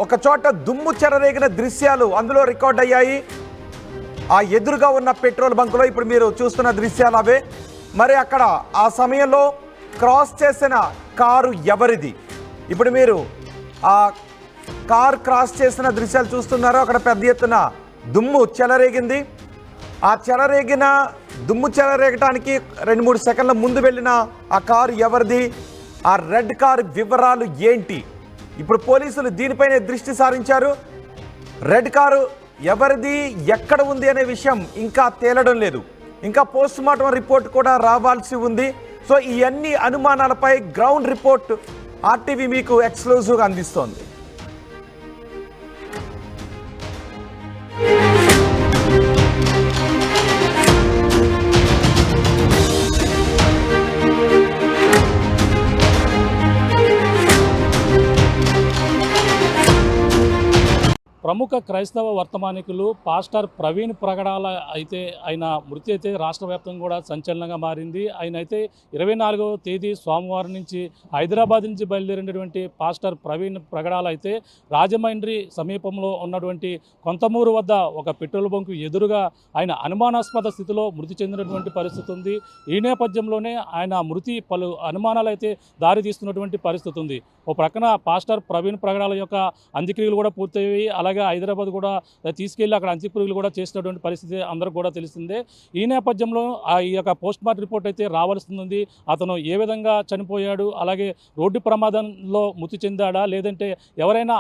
ఒక చోట దుమ్ము చెరరేగిన దృశ్యాలు అందులో రికార్డ్ అయ్యాయి. ఆ ఎదురుగా ఉన్న పెట్రోల్ బంకులో ఇప్పుడు మీరు చూస్తున్న దృశ్యాలు అవే. మరి అక్కడ ఆ సమయంలో క్రాస్ చేసిన కారు ఎవరిది? ఇప్పుడు మీరు ఆ కార్ క్రాస్ చేసిన దృశ్యాలు చూస్తున్నారు. అక్కడ పెద్ద ఎత్తున దుమ్ము చెలరేగింది. ఆ చెలరేగిన దుమ్ము చెలరేగటానికి 2-3 సెకండ్ల ముందు వెళ్ళిన ఆ కారు ఎవరిది? ఆ రెడ్ కారు వివరాలు ఏంటి? ఇప్పుడు పోలీసులు దీనిపైనే దృష్టి సారించారు. రెడ్ కారు ఎవరిది, ఎక్కడ ఉంది అనే విషయం ఇంకా తేలడం లేదు. ఇంకా పోస్ట్ మార్టం రిపోర్ట్ కూడా రావాల్సి ఉంది. సో ఈ అన్ని అనుమానాలపై గ్రౌండ్ రిపోర్ట్ ఆర్టీవీ మీకు ఎక్స్క్లూజివ్గా అందిస్తోంది. ప్రముఖ క్రైస్తవ వర్తమానికులు పాస్టర్ ప్రవీణ్ ప్రగడాల అయితే ఆయన మృతి అయితే రాష్ట్ర వ్యాప్తంగా కూడా సంచలనంగా మారింది. ఆయన అయితే 24వ తేదీ సోమవారం నుంచి హైదరాబాద్ నుంచి బయలుదేరినటువంటి పాస్టర్ ప్రవీణ్ ప్రగడాల అయితే రాజమండ్రి సమీపంలో ఉన్నటువంటి కొంతమూరు వద్ద ఒక పెట్రోల్ బంకు ఎదురుగా ఆయన అనుమానాస్పద స్థితిలో మృతి చెందినటువంటి పరిస్థితి ఉంది. ఈ నేపథ్యంలోనే ఆయన మృతి పలు అనుమానాలు అయితే దారి తీస్తున్నటువంటి పరిస్థితి ఉంది. ఓ ప్రక్కన పాస్టర్ ప్రవీణ్ ప్రగడాల యొక్క అంత్యక్రియలు కూడా పూర్తయ్యాయి. అలాగే హైదరాబాద్ కూడా తీసుకెళ్లి అక్కడ అంత్యక్రియలు కూడా చేసినటువంటి పరిస్థితి అందరూ కూడా తెలిసిందే. ఈ నేపథ్యంలో ఈ యొక్క పోస్ట్ మార్టం రిపోర్ట్ అయితే రావాల్సింది. అతను ఏ విధంగా చనిపోయాడు, అలాగే రోడ్డు ప్రమాదంలో మృతి చెందాడా, లేదంటే ఎవరైనా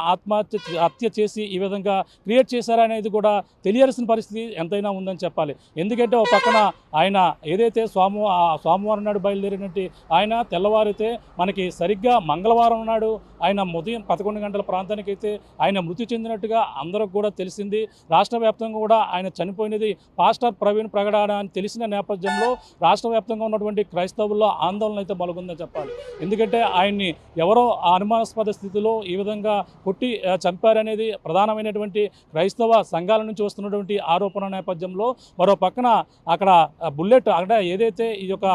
హత్య చేసి ఈ విధంగా క్రియేట్ చేశారా అనేది కూడా తెలియాల్సిన పరిస్థితి ఎంతైనా ఉందని చెప్పాలి. ఎందుకంటే ఒక పక్కన ఆయన ఏదైతే సోమవారం నాడు బయలుదేరినట్టు ఆయన తెల్లవారితే మనకి సరిగ్గా మంగళవారం నాడు ఆయన ఉదయం 11 గంటల ప్రాంతానికి అయితే ఆయన మృతి చెందినట్టుగా అందరికి కూడా తెలిసింది. రాష్ట్ర వ్యాప్తంగా కూడా ఆయన చనిపోయినది పాస్టర్ ప్రవీణ్ ప్రగడాల అని తెలిసిన నేపథ్యంలో రాష్ట్ర వ్యాప్తంగా ఉన్నటువంటి క్రైస్తవుల్లో ఆందోళన అయితే మొదలుగుందని చెప్పాలి. ఎందుకంటే ఆయన్ని ఎవరో అనుమానాస్పద స్థితిలో ఈ విధంగా కొట్టి చంపారనేది ప్రధానమైనటువంటి క్రైస్తవ సంఘాల నుంచి వస్తున్నటువంటి ఆరోపణ నేపథ్యంలో మరో పక్కన అక్కడ బుల్లెట్ అక్కడ ఏదైతే ఈ యొక్క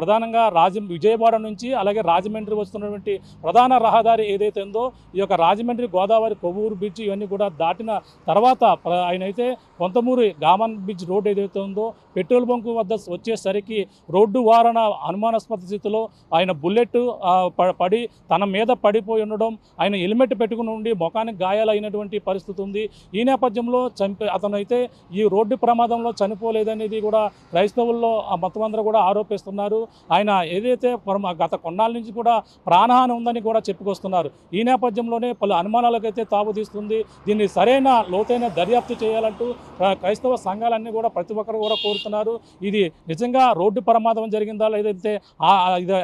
ప్రధానంగా విజయవాడ నుంచి అలాగే రాజమండ్రి వస్తున్నటువంటి ప్రధాన రహదారి ఏదైతే ఉందో ఈ యొక్క రాజమండ్రి గోదావరి కొవ్వూరు బీచ్ ఇవన్నీ కూడా దాటిన తర్వాత ఆయన అయితే కొంతమూరు గామన్ బీచ్ రోడ్ ఏదైతే ఉందో పెట్రోల్ బంకు వద్ద వచ్చేసరికి రోడ్డు వారణ అనుమానాస్పద స్థితిలో ఆయన బుల్లెట్ పడి తన మీద పడిపోయి ఉండడం, ఆయన హెల్మెట్ పెట్టుకుని ఉండి ముఖానికి గాయాలైనటువంటి పరిస్థితి ఉంది. ఈ నేపథ్యంలో అతను అయితే ఈ రోడ్డు ప్రమాదంలో చనిపోలేదనేది కూడా క్రైస్తవుల్లో మొత్తం అందరూ కూడా ఆరోపిస్తున్నారు. ఆయన ఏదైతే గత కొన్నాళ్ళ నుంచి కూడా ప్రాణహాని ఉందని కూడా చెప్పుకొస్తున్నారు. ఈ నేపథ్యంలోనే పలు అనుమానాలకైతే తావుతీస్తుంది. దీన్ని సరైన లోతైన దర్యాప్తు చేయాలంటూ క్రైస్తవ సంఘాలన్నీ కూడా ప్రతి ఒక్కరు కూడా కోరుతున్నారు. ఇది నిజంగా రోడ్డు ప్రమాదం జరిగిందా, లేదంటే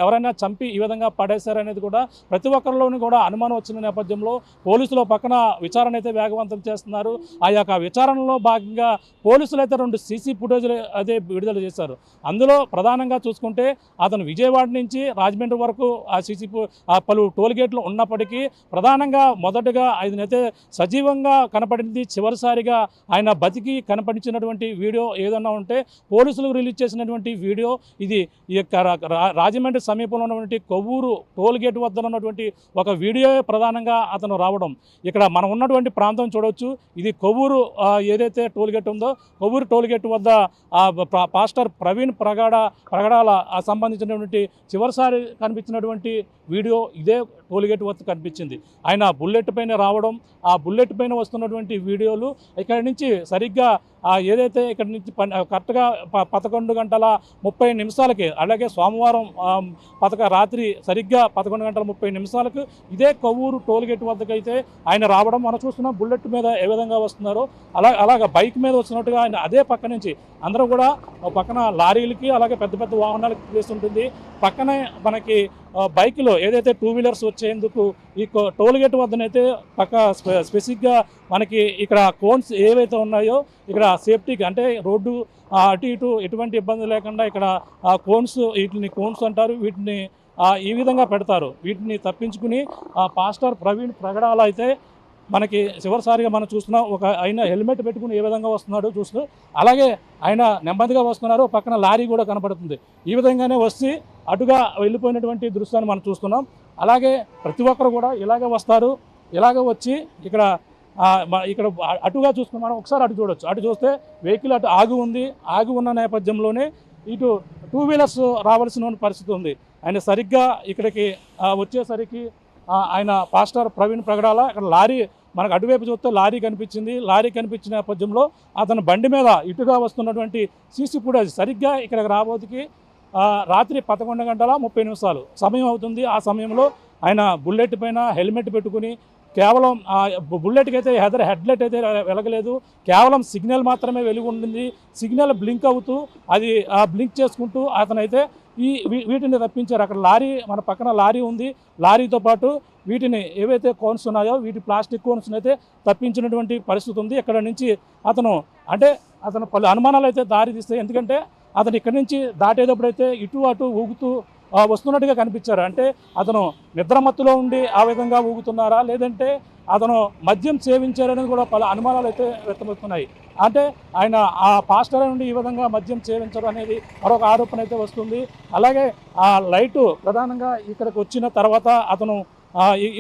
ఎవరైనా చంపి ఈ విధంగా పడేశారనేది కూడా ప్రతి ఒక్కరిలోని కూడా అనుమానం వచ్చిన నేపథ్యంలో పోలీసులు పక్కన విచారణ అయితే వేగవంతం చేస్తున్నారు. ఆ యొక్క విచారణలో భాగంగా పోలీసులు అయితే 2 సీసీ ఫుటేజ్లు అయితే విడుదల చేశారు. అందులో ప్రధానంగా చూసుకుంటే అతను విజయవాడ నుంచి రాజమండ్రి వరకు ఆ సీసీ పలు టోల్గేట్లు ఉన్నప్పటికీ ప్రధానంగా మొదటగా ఆయనైతే సజీవంగా కనపడింది. చివరిసారిగా ఆయన బతికి కనపడించినటువంటి వీడియో ఏదన్నా ఉంటే పోలీసులు రిలీజ్ చేసినటువంటి వీడియో ఇది. ఈ యొక్క రాజమండ్రి సమీపంలో ఉన్నటువంటి కొవ్వూరు టోల్గేట్ వద్ద ఉన్నటువంటి ఒక వీడియో ప్రధానంగా అతను రావడం. ఇక్కడ మనం ఉన్నటువంటి ప్రాంతం చూడవచ్చు. ఇది ఏదైతే టోల్గేట్ ఉందో కొవ్వూరు టోల్గేట్ వద్ద పాస్టర్ ప్రవీణ్ ప్రగడాల సంబంధించినటువంటి చివరిసారి కనిపించినటువంటి వీడియో ఇదే టోల్గేట్ వద్ద కనిపించింది. ఆయన బుల్లెట్ పైన రావడం, ఆ బుల్లెట్ పైన వస్తున్నటువంటి వీడియోలు ఇక్కడి నుంచి సరిగ్గా ఏదైతే ఇక్కడ నుంచి కరెక్ట్గా 11:30 అలాగే సోమవారం రాత్రి సరిగ్గా 11:30 ఇదే కొవ్వూరు టోల్గేట్ వద్దకైతే ఆయన రావడం మనం చూస్తున్నాం. బుల్లెట్ మీద ఏ విధంగా వస్తున్నారో అలాగ బైక్ మీద వస్తున్నట్టుగా ఆయన అదే పక్క నుంచి అందరూ కూడా పక్కన లారీలకి అలాగే పెద్ద పెద్ద వాహనాలకి వేస్తుంటుంది. పక్కనే మనకి బైక్లో ఏదైతే 2 వీలర్స్ వచ్చేందుకు ఈ టోల్గేట్ వద్దనైతే పక్క స్పెసిఫిక్గా మనకి ఇక్కడ కోన్స్ ఏవైతే ఉన్నాయో ఇక్కడ సేఫ్టీకి అంటే రోడ్డు అటు ఇటు ఎటువంటి ఇబ్బంది లేకుండా ఇక్కడ వీటిని కోన్స్ అంటారు. వీటిని ఈ విధంగా పెడతారు. వీటిని తప్పించుకుని పాస్టర్ ప్రవీణ్ ప్రగడాల అయితే మనకి చివరిసారిగా మనం చూస్తున్నాం. ఆయన హెల్మెట్ పెట్టుకుని ఏ విధంగా వస్తున్నాడో చూస్తూ అలాగే ఆయన నెమ్మదిగా వస్తున్నారు. పక్కన లారీ కూడా కనపడుతుంది. ఈ విధంగానే వచ్చి అటుగా వెళ్ళిపోయినటువంటి దృశ్యాన్ని మనం చూస్తున్నాం. అలాగే ప్రతి ఒక్కరు కూడా ఇలాగే వస్తారు. ఇలాగ వచ్చి ఇక్కడ ఇక్కడ అటుగా చూసుకుని మనం ఒకసారి అటు చూడొచ్చు. అటు చూస్తే వెహికల్ అటు ఆగి ఉన్న నేపథ్యంలోనే ఇటు 2 వీలర్స్ రావాల్సిన పరిస్థితి ఉంది. ఆయన సరిగ్గా ఇక్కడికి వచ్చేసరికి ఆయన పాస్టర్ ప్రవీణ్ ప్రగడాల అక్కడ లారీ మనకు అటువైపు చూస్తే లారీ కనిపించింది. లారీ కనిపించిన నేపథ్యంలో అతను బండి మీద ఇటుగా వస్తున్నటువంటి సీసీ ఫుటేజ్ సరిగ్గా ఇక్కడికి రాబోతుకి రాత్రి 11:30 సమయం అవుతుంది. ఆ సమయంలో ఆయన బుల్లెట్ పైన హెల్మెట్ పెట్టుకుని కేవలం బుల్లెట్కి అయితే హెడ్లైట్ అయితే వెలగలేదు, కేవలం సిగ్నల్ మాత్రమే వెలుగు ఉండింది. సిగ్నల్ బ్లింక్ అవుతూ అది బ్లింక్ చేసుకుంటూ అతనైతే వీటిని తప్పించారు. అక్కడ లారీ మన పక్కన లారీ ఉంది, లారీతో పాటు వీటిని ఏవైతే కోన్స్ ఉన్నాయో వీటి ప్లాస్టిక్ కోన్స్ అయితే తప్పించినటువంటి పరిస్థితి ఉంది. ఇక్కడ నుంచి అతను పలు అనుమానాలు అయితే దారి తీస్తాయి. ఎందుకంటే అతను ఇక్కడి నుంచి దాటేటప్పుడైతే ఇటు అటు ఊగుతూ వస్తున్నట్టుగా కనిపించారు. అంటే అతను నిద్రమత్తులో ఉండి ఆ విధంగా ఊగుతున్నారా, లేదంటే అతను మద్యం సేవించారనేది కూడా పలు అనుమానాలు అయితే వ్యక్తమవుతున్నాయి. అంటే ఆయన ఆ పాస్టర్ నుండి ఈ విధంగా మద్యం సేవించడం అనేది మరొక ఆరోపణ అయితే వస్తుంది. అలాగే ఆ లైటు ప్రధానంగా ఇక్కడికి వచ్చిన తర్వాత అతను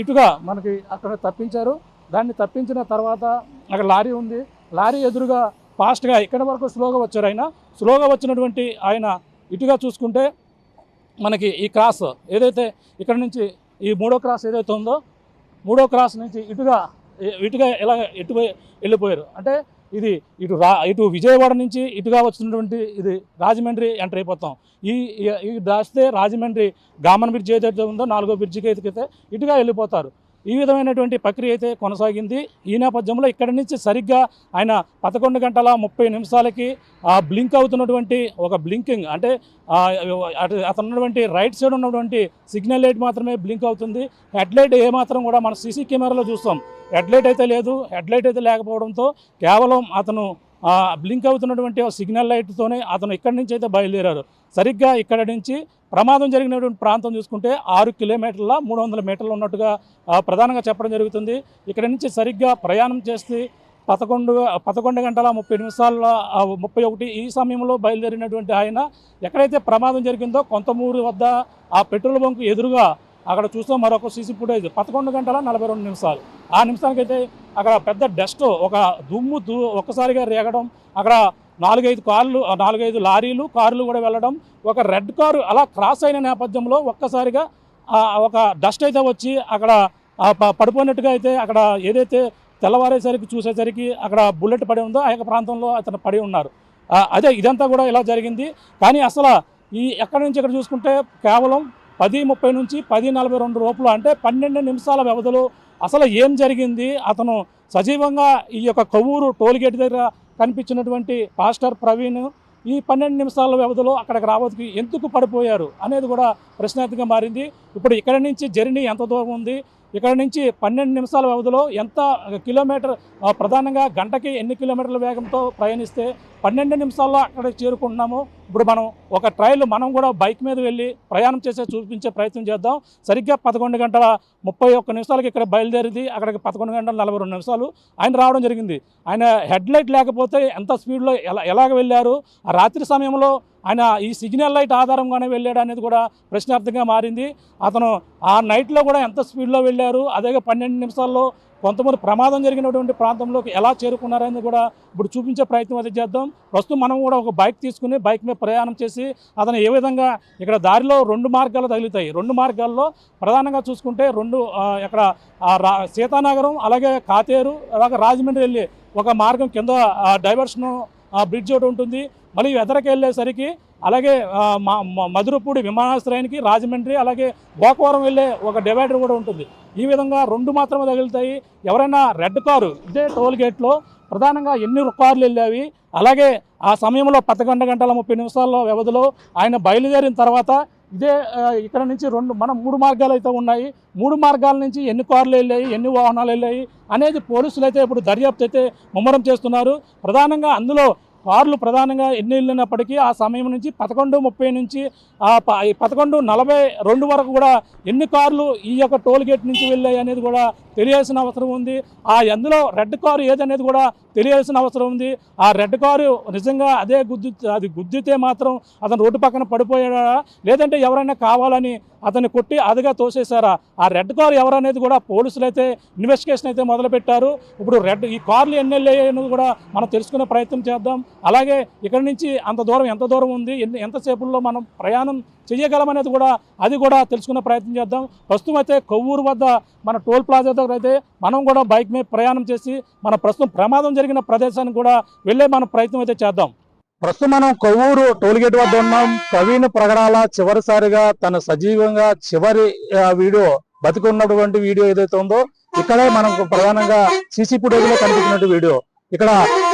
ఇటుగా మనకి అక్కడ తప్పించారు. దాన్ని తప్పించిన తర్వాత అక్కడ లారీ ఉంది, లారీ ఎదురుగా ఫాస్ట్గా ఇక్కడి వరకు స్లోగా వచ్చారు. స్లోగా వచ్చినటువంటి ఆయన ఇటుగా చూసుకుంటే మనకి ఈ క్రాస్ ఏదైతే ఇక్కడ నుంచి ఈ 3వ క్రాస్ ఏదైతే ఉందో 3వ క్రాస్ నుంచి ఇటుగా ఇలా వెళ్ళిపోయారు. అంటే ఇది ఇటు విజయవాడ నుంచి ఇటుగా వస్తున్నటువంటి ఇది రాజమండ్రి ఎంటర్ అయిపోతాం. ఈ దాస్తే రాజమండ్రి గామన్ బ్రిడ్జ్ ఏదైతే ఉందో 4వ బ్రిడ్జికి అయితే ఇటుగా వెళ్ళిపోతారు. ఈ విధమైనటువంటి ప్రక్రియ అయితే కొనసాగింది. ఈ నేపథ్యంలో ఇక్కడి నుంచి సరిగ్గా ఆయన 11:30 బ్లింక్ అవుతున్నటువంటి ఒక బ్లింకింగ్ అంటే అతను ఉన్నటువంటి రైట్ సైడ్ ఉన్నటువంటి సిగ్నల్ లైట్ మాత్రమే బ్లింక్ అవుతుంది. హెడ్లైట్ ఏమాత్రం కూడా మన సీసీ కెమెరాలో చూస్తాం, హెడ్లైట్ అయితే లేదు. హెడ్లైట్ అయితే లేకపోవడంతో కేవలం అతను బ్లింక్ అవుతున్నటువంటి సిగ్నల్ లైట్తోనే అతను ఇక్కడి నుంచి అయితే బయలుదేరారు. సరిగ్గా ఇక్కడ నుంచి ప్రమాదం జరిగినటువంటి ప్రాంతం చూసుకుంటే 6 కిలోమీటర్ల 300 మీటర్లు ఉన్నట్టుగా ప్రధానంగా చెప్పడం జరుగుతుంది. ఇక్కడ నుంచి సరిగ్గా ప్రయాణం చేస్తే 11:30 ఈ సమయంలో బయలుదేరినటువంటి ఆయన ఎక్కడైతే ప్రమాదం జరిగిందో కొంతమూరు వద్ద ఆ పెట్రోల్ బంక్ ఎదురుగా అక్కడ చూస్తాం మరొక సీసీ ఫుటేజ్ 11:42 ఆ నిమిషానికైతే అక్కడ పెద్ద డస్ట్ ఒక దుమ్ము ఒక్కసారిగా రేగడం, అక్కడ 4-5 లారీలు కార్లు కూడా వెళ్ళడం, ఒక రెడ్ కారు అలా క్రాస్ అయిన నేపథ్యంలో ఒక్కసారిగా ఒక డస్ట్ అయితే వచ్చి అక్కడ పడిపోయినట్టుగా అయితే అక్కడ ఏదైతే తెల్లవారేసరికి చూసేసరికి అక్కడ బుల్లెట్ పడి ఉందో ఆ యొక్క ప్రాంతంలో అతను పడి ఉన్నారు. అదే ఇదంతా కూడా ఇలా జరిగింది. కానీ అసలు ఎక్కడి నుంచి ఇక్కడ చూసుకుంటే కేవలం 10:30 నుంచి 10:42 లోపల అంటే 12 నిమిషాల వ్యవధిలో అసలు ఏం జరిగింది, అతను సజీవంగా ఈ యొక్క కొవ్వూరు టోల్గేట్ దగ్గర కనిపించినటువంటి పాస్టర్ ప్రవీణ్ ఈ 12 నిమిషాల వ్యవధిలో అక్కడికి రావడానికి ఎందుకు పడిపోయారు అనేది కూడా ప్రశ్నార్థకంగా మారింది. ఇప్పుడు ఇక్కడ నుంచి జర్నీ ఎంత దూరం ఉంది, ఇక్కడ నుంచి 12 నిమిషాల వ్యవధిలో ఎంత కిలోమీటర్ ప్రధానంగా గంటకి ఎన్ని కిలోమీటర్ల వేగంతో ప్రయాణిస్తే 12 నిమిషాల్లో అక్కడికి చేరుకుంటున్నాము. ఇప్పుడు మనం ఒక ట్రైల్ మనం కూడా బైక్ మీద వెళ్ళి ప్రయాణం చూపించే ప్రయత్నం చేద్దాం. సరిగ్గా 11:31 ఇక్కడ బయలుదేరింది, అక్కడికి 11:42 ఆయన రావడం జరిగింది. ఆయన హెడ్లైట్ లేకపోతే ఎంత స్పీడ్లో ఎలాగ వెళ్ళారు, ఆ రాత్రి సమయంలో ఆయన ఈ సిగ్నల్ లైట్ ఆధారంగానే వెళ్ళాడు అనేది కూడా ప్రశ్నార్థంగా మారింది. అతను ఆ నైట్లో కూడా ఎంత స్పీడ్లో వెళ్ళారు, అదే 12 నిమిషాల్లో కొంతమంది ప్రమాదం జరిగినటువంటి ప్రాంతంలోకి ఎలా చేరుకున్నారని కూడా ఇప్పుడు చూపించే ప్రయత్నం అయితే చేద్దాం. ప్రస్తుతం మనం కూడా ఒక బైక్ తీసుకుని బైక్ మీద ప్రయాణం చేసి అతను ఏ విధంగా ఇక్కడ దారిలో 2 మార్గాలు తగులుతాయి. 2 మార్గాల్లో ప్రధానంగా చూసుకుంటే ఇక్కడ సీతానగరం అలాగే కాతేరు అలాగే రాజమండ్రి వెళ్ళి ఒక మార్గం కింద డైవర్షను బ్రిడ్జ్ ఒకటి ఉంటుంది. మళ్ళీ ఎదరికి వెళ్ళేసరికి అలాగే మధురపూడి విమానాశ్రయానికి రాజమండ్రి అలాగే గోకవరం వెళ్ళే ఒక డివైడర్ కూడా ఉంటుంది. ఈ విధంగా 2 మాత్రమే తగులుతాయి. ఎవరైనా రెడ్ కారు ఇదే టోల్ గేట్లో ప్రధానంగా ఎన్ని కార్లు వెళ్ళావి, అలాగే ఆ సమయంలో 11:30 వ్యవధిలో ఆయన బయలుదేరిన తర్వాత ఇదే ఇక్కడ నుంచి 3 మార్గాలు అయితే ఉన్నాయి. 3 మార్గాల నుంచి ఎన్ని కార్లు వెళ్ళాయి, ఎన్ని వాహనాలు వెళ్ళాయి అనేది పోలీసులు అయితే ఇప్పుడు దర్యాప్తు అయితే ముమ్మరం చేస్తున్నారు. ప్రధానంగా అందులో కార్లు ప్రధానంగా ఎన్ని వెళ్ళినప్పటికీ ఆ సమయం నుంచి 11:30 నుంచి 11:42 వరకు కూడా ఎన్ని కార్లు ఈ యొక్క టోల్ గేట్ నుంచి వెళ్ళాయి అనేది కూడా తెలియాల్సిన అవసరం ఉంది. అందులో రెడ్ కారు ఏదనేది కూడా తెలియాల్సిన అవసరం ఉంది. ఆ రెడ్ కారు నిజంగా అది గుద్దితే మాత్రం అతను రోడ్డు పక్కన పడిపోయాడా, లేదంటే ఎవరైనా కావాలని అతన్ని కొట్టి అదిగా తోసేశారా? ఆ రెడ్ కారు ఎవరనేది కూడా పోలీసులు అయితే ఇన్వెస్టిగేషన్ అయితే మొదలుపెట్టారు. ఇప్పుడు ఈ కార్లు ఎన్ని వెళ్ళాయనేది కూడా మనం తెలుసుకునే ప్రయత్నం చేద్దాం. అలాగే ఇక్కడి నుంచి అంత దూరం ఎంత దూరం ఉంది, ఎంతసేపుల్లో మనం ప్రయాణం చేయగలమనేది కూడా అది కూడా తెలుసుకునే ప్రయత్నం చేద్దాం. ప్రస్తుతం అయితే కొవ్వూరు వద్ద మన టోల్ ప్లాజా దగ్గర అయితే మనం కూడా బైక్ మీద ప్రయాణం చేసి మన ప్రస్తుతం ప్రమాదం జరిగిన ప్రదేశానికి కూడా వెళ్ళే మన ప్రయత్నం అయితే చేద్దాం. ప్రస్తుతం మనం కొవ్వూరు టోల్గేట్ వద్ద ఉన్నాం. ప్రవీణ్ ప్రగడాల చివరిసారిగా తన సజీవంగా చివరి వీడియో బతికున్నటువంటి వీడియో ఏదైతే ఉందో ఇక్కడే మనకు ప్రధానంగా సీసీ ఫుటేజ్ లో కనిపించినట్టు వీడియో. ఇక్కడ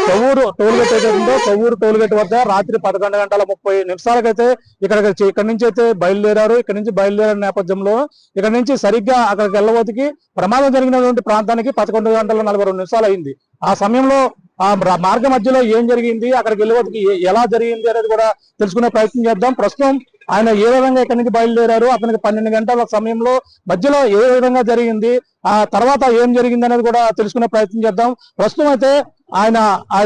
కొవ్వూరు టోల్గేట్ ఏదైతే ఉందో కొవ్వూరు టోల్గేట్ వద్ద రాత్రి 11:30 ఇక్కడ నుంచి అయితే బయలుదేరారు. ఇక్కడ నుంచి బయలుదేరిన నేపథ్యంలో ఇక్కడ నుంచి సరిగ్గా అక్కడికి వెళ్ళబోతుకి ప్రమాదం జరిగినటువంటి ప్రాంతానికి 11:42 అయింది. ఆ సమయంలో ఆ మార్గ మధ్యలో ఏం జరిగింది, అక్కడికి వెళ్ళబోతుకి ఎలా జరిగింది అనేది కూడా తెలుసుకునే ప్రయత్నం చేద్దాం. ప్రస్తుతం ఆయన ఏ విధంగా ఇక్కడి నుంచి బయలుదేరారు, అతనికి 12 గంటల సమయంలో మధ్యలో ఏ విధంగా జరిగింది, ఆ తర్వాత ఏం జరిగింది అనేది కూడా తెలుసుకునే ప్రయత్నం చేద్దాం. ప్రస్తుతం అయితే ఆయన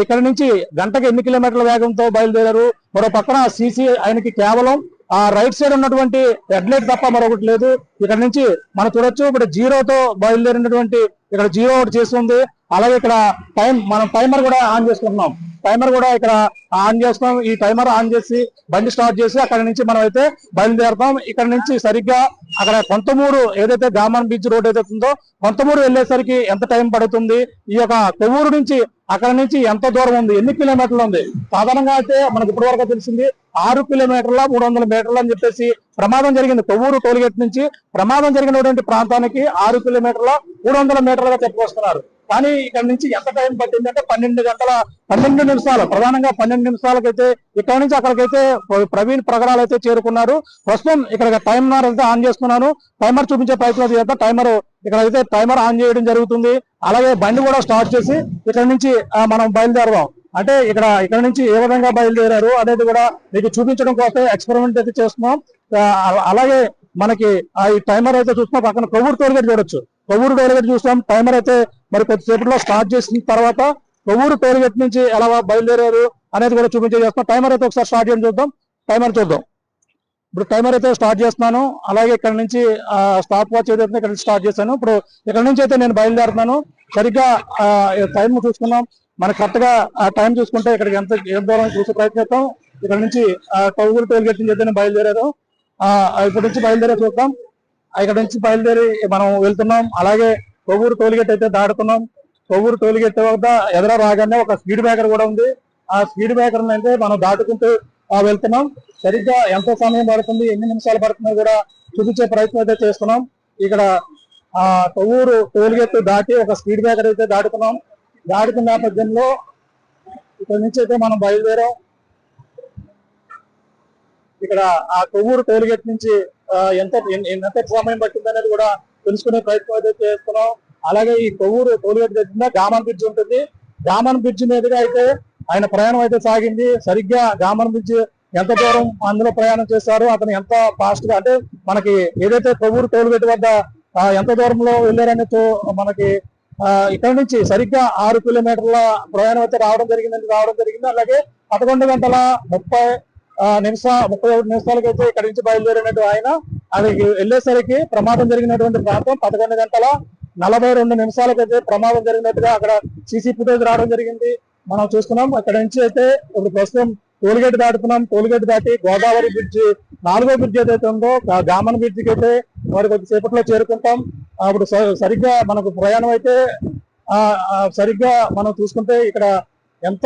ఇక్కడ నుంచి గంటకి ఎన్ని కిలోమీటర్ల వేగంతో బయలుదేరారు, మరో పక్కన సీసీ ఆయనకి కేవలం ఆ రైట్ సైడ్ ఉన్నటువంటి రెడ్ లైట్ తప్ప మరొకటి లేదు. ఇక్కడ నుంచి మనం చూడొచ్చు ఇప్పుడు జీరోతో బయలుదేరినటువంటి ఇక్కడ జీరో ఒకటి చేస్తుంది. అలాగే ఇక్కడ మనం టైమర్ కూడా ఆన్ చేసుకుంటున్నాం. టైమర్ కూడా ఇక్కడ ఆన్ చేస్తాం. ఈ టైమర్ ఆన్ చేసి బండి స్టార్ట్ చేసి అక్కడ నుంచి మనం అయితే బయలుదేరుతాం. ఇక్కడ నుంచి సరిగ్గా అక్కడ కొంతమూరు ఏదైతే గామన్ బీచ్ రోడ్ ఏదైతే ఉందో కొంతమూరు వెళ్ళేసరికి ఎంత టైం పడుతుంది, ఈ యొక్క కొవ్వూరు నుంచి అక్కడ నుంచి ఎంత దూరం ఉంది, ఎన్ని కిలోమీటర్లు ఉంది. సాధారణంగా అయితే మనకు ఇప్పటి వరకు తెలిసింది 6 కిలోమీటర్ల 300 మీటర్లు అని చెప్పేసి ప్రమాదం జరిగింది. కొవ్వూరు టోల్గేట్ నుంచి ప్రమాదం జరిగినటువంటి ప్రాంతానికి 6 కిలోమీటర్ల 300 మీటర్లుగా చెప్పుకొస్తున్నారు. కానీ ఇక్కడ నుంచి ఎంత టైం పట్టింది అంటే 12 నిమిషాలు, ప్రధానంగా 12 నిమిషాలకైతే ఇక్కడ నుంచి అక్కడికైతే ప్రవీణ్ ప్రగడాలు అయితే చేరుకున్నారు. ప్రస్తుతం ఇక్కడ టైమర్ అయితే ఆన్ చేస్తున్నాను. టైమర్ చూపించే ప్రయత్నం చేద్దాం. ఇక్కడైతే టైమర్ ఆన్ చేయడం జరుగుతుంది. అలాగే బండి కూడా స్టార్ట్ చేసి ఇక్కడ నుంచి మనం బయలుదేరదాం. అంటే ఇక్కడ నుంచి ఏ విధంగా బయలుదేరారు అనేది కూడా మీకు చూపించడం కోసం ఎక్స్పెరిమెంట్ అయితే చేస్తున్నాం. అలాగే మనకి ఈ టైమర్ అయితే చూస్తున్నాం. పక్కన కొవ్వూరు టోల్గేట్ చూడొచ్చు. కొవ్వూరు టోల్గేట్ చూస్తాం. టైమర్ అయితే మరి కొద్దిసేపట్లో స్టార్ట్ చేసిన తర్వాత కొవ్వూరు టోల్గేట్ నుంచి ఎలా బయలుదేరారు అనేది కూడా చేస్తాం. టైమర్ అయితే ఒకసారి స్టార్ట్ చేయడం చూద్దాం. టైమర్ చూద్దాం. ఇప్పుడు టైమర్ అయితే స్టార్ట్ చేస్తున్నాను. అలాగే ఇక్కడ నుంచి స్టాప్ వాచ్ ఏదైతే ఇక్కడ స్టార్ట్ చేశాను. ఇప్పుడు ఇక్కడ నుంచి అయితే నేను బయలుదేరుతున్నాను. సరిగ్గా టైం చూసుకున్నాం. మనకి కరెక్ట్ గా టైం చూసుకుంటే ఇక్కడికి ఎంత దూరం చూసే ప్రయత్నిస్తాం. ఇక్కడ నుంచి కొవ్వూరు టోల్గేట్ నుంచి అయితే బయలుదేరారు. ఇప్పటి నుంచి బయలుదేరే చూద్దాం. ఇక్కడ నుంచి బయలుదేరి మనం వెళ్తున్నాం. అలాగే కొవ్వూరు టోల్గేట్ అయితే దాడుతున్నాం. కొవ్వూరు టోల్గేట్ వద్ద ఎదుర రాగానే ఒక స్పీడ్ బ్రేకర్ కూడా ఉంది. ఆ స్పీడ్ బ్రేకర్ అయితే మనం దాటుకుంటూ వెళ్తున్నాం. సరిగ్గా ఎంత సమయం పడుతుంది, ఎన్ని నిమిషాలు పడుతుందో కూడా చూపించే ప్రయత్నం అయితే చేస్తున్నాం. ఇక్కడ కొవ్వూరు టోల్గేట్ దాటి ఒక స్పీడ్ బ్రేకర్ అయితే దాటుతున్నాం. దాటుతున్న నేపథ్యంలో ఇక్కడ నుంచి అయితే మనం బయలుదేరాం. ఇక్కడ ఆ కొవ్వూరు టోల్గేట్ నుంచి ఎంత సమయం పట్టింది అనేది కూడా తెలుసుకునే ప్రయత్నం అయితే చేస్తున్నాం. అలాగే ఈ కొవ్వూరు టోల్గేట్ దగ్గర గామన్ బ్రిడ్జ్ ఉంటుంది. గామన్ బ్రిడ్జ్ మీదుగా అయితే ఆయన ప్రయాణం అయితే సాగింది. సరిగ్గా గామన్ బ్రిడ్జ్ ఎంత దూరం అందులో ప్రయాణం చేశారు, అతను ఎంత ఫాస్ట్ గా అంటే మనకి ఏదైతే కొవ్వూరు టోల్గేట్ వద్ద ఎంత దూరంలో వెళ్ళారనే మనకి ఇక్కడ నుంచి సరిగ్గా 6 కిలోమీటర్ల ప్రయాణం అయితే రావడం జరిగింది. అలాగే 11:31 నిమిషాలకైతే ఇక్కడ నుంచి బయలుదేరినట్టు ఆయన అది వెళ్ళేసరికి ప్రమాదం జరిగినటువంటి ప్రాంతం 11:42 ప్రమాదం జరిగినట్టుగా అక్కడ సీసీ ఫుటేజ్ రావడం జరిగింది. మనం చూస్తున్నాం. అక్కడ నుంచి అయితే ఇప్పుడు ప్రస్తుతం టోల్గేట్ దాటుతున్నాం. టోల్గేట్ దాటి గోదావరి బ్రిడ్జ్ 4వ బ్రిడ్జ్ ఏదైతే ఉందో గామన్ బ్రిడ్జికి అయితే మరి కొద్దిసేపట్లో చేరుకుంటాం. అప్పుడు సరిగ్గా మనకు ప్రయాణం అయితే సరిగ్గా మనం చూసుకుంటే ఇక్కడ ఎంత